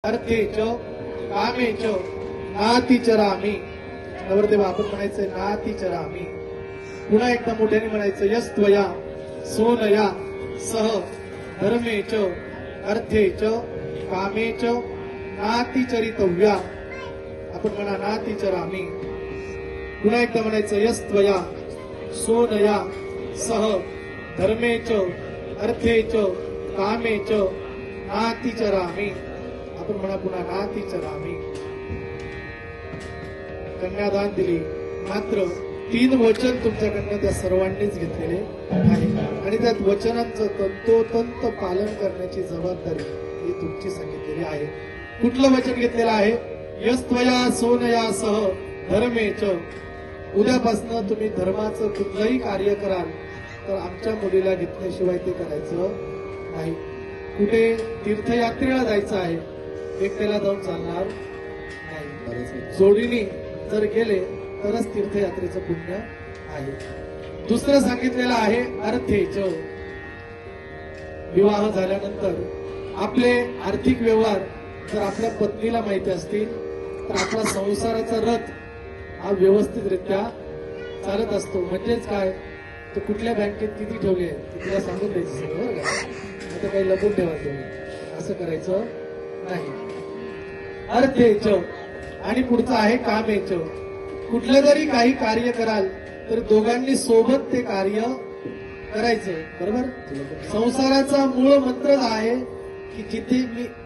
अर्थेच कामेच नातिचरामी. नवरदेव आपण म्हणायचंय नातिचरामी. पुन्हा एकदा मोठ्याने म्हणायचं यस्त्वया सोनया सह धर्मेच अर्थेच कामेच नातिचरितव्या. आपण म्हणा नातिचरामी. पुन्हा एकदा म्हणायचं यस्त्वया सोनया सह धर्मेच अर्थेच कामेच नातिचरामी. आपण म्हणा पुन्हा नातिचरामी. कन्यादान दिली, मात्र 3 वचन तुमच्याकडनं त्या सर्वांनीच घेतलेले आहे आणि त्या वचनांचं तंतोतंत पालन करण्याची जबाबदारी ही तुमची सांगितलेली आहे. कुठलं वचन घेतलेलं आहे? यस्त्वया सोनया सह धर्मेच. उद्यापासून तुम्ही धर्माचं कुठलंही कार्य कराल तर आमच्या मुलीला घेतल्याशिवाय ते करायचं नाही. कुठे तीर्थयात्रेला जायचं आहे, एकट्याला जाऊन चालणार नाही. जोडीने जर गेले तरच तीर्थयात्रेचं पुण्य आहे. दुसरं सांगितलेलं आहे अर्थेच. विवाह झाल्यानंतर आपले आर्थिक व्यवहार जर आपल्या पत्नीला माहिती असतील तर आपला संसाराचा रथ हा व्यवस्थितरित्या चालत असतो. म्हणजेच काय, तो कुठल्या बँकेत किती ठेवले आहे तिला सांगून द्यायचं सगळं, बरं का? आता काही लपून ठेवायचं असं करायचं नाही. अर्थेच. आणि पुढचं आहे कामेच. कुठलं जरी काही कार्य कराल तर दोघांनी सोबत ते कार्य करायचं, बरोबर? संसाराचा मूळ मंत्रच आहे की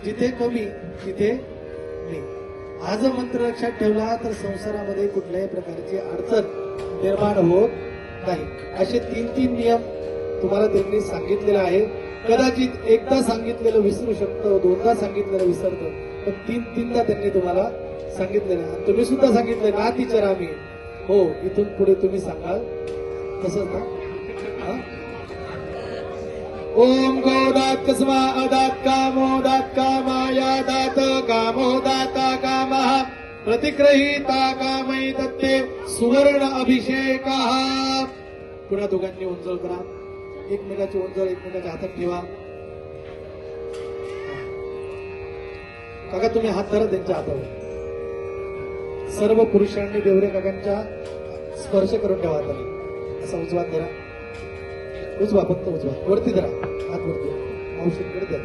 जिथे कमी तिथे मी. हा जर मंत्र लक्षात ठेवला तर संसारामध्ये कुठल्याही प्रकारची अडचण निर्माण होत नाही. असे 3 नियम तुम्हाला त्यांनी सांगितलेले आहे. कदाचित एकदा सांगितलेलं विसरू शकतो, 2दा सांगितलेलं विसरतो, पण 3दा त्यांनी तुम्हाला सांगितलेलं आहे. तुम्ही सुद्धा सांगितलंय नातिचरामी. हो, इथून पुढे तुम्ही सांगाल तसंच ना. ओम गोदात कस्मा अदात कामोदात कामाया दात कामोदाता कामः प्रतिग्रहीता कामई दत्ते सुवर्ण अभिषेकः. पुन्हा दोघांनी उंजळ करा. एकमेकाची उंजळ एकमेकाच्या हातात ठेवा. काका तुम्ही हात धरा त्यांच्या हातावर. सर्व पुरुषांनी देवरे काकांच्या स्पर्श करून ठेवा. असा उजवा धरा, उजवा, फक्त उजवा. वरती धरा, हात वरती. औषधकडे द्या.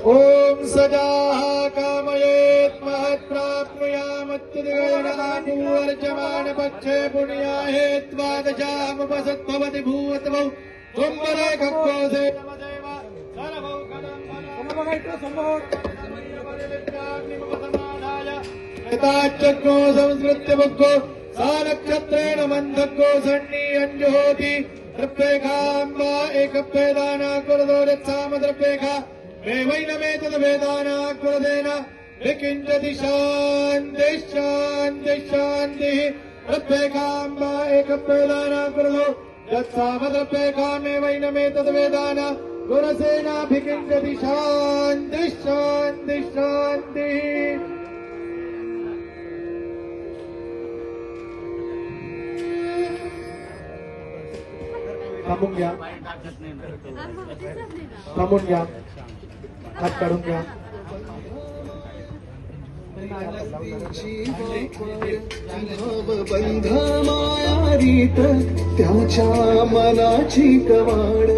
ओम सजाः कामयेत् महत् प्राप्नुयामत्युदगणनापूर्जमान पक्षे पुण्याहेत् द्वादशामुपसद्भवति भूवतमौ त्वम्बरे कक्कोसे नमदेव सर्वौ यथाचक्रो संस्कृत्य मुक्को सा नक्षत्रेण मन्धक्को सन्नी अंजुहोति द्रव्येखाम्बा एकप्येदाना कुरदो यत्साम द्रव्येखा मे वैनमे तद्वेदाना कुरदेन विकिञ्चति शान्ति शान्ति शान्तिः. द्रव्येखाम्बा एकप्येदाना कुरदो यत्साम द्रव्येखा मे वैनमे तद्वेदाना कुरसेना विकिञ्चति शान्ति शान्ति शान्तिः. थांबून घ्या, थांबून घ्या, हात काढून घ्या. बंध माया रीत त्याच्या मनाची कवाड.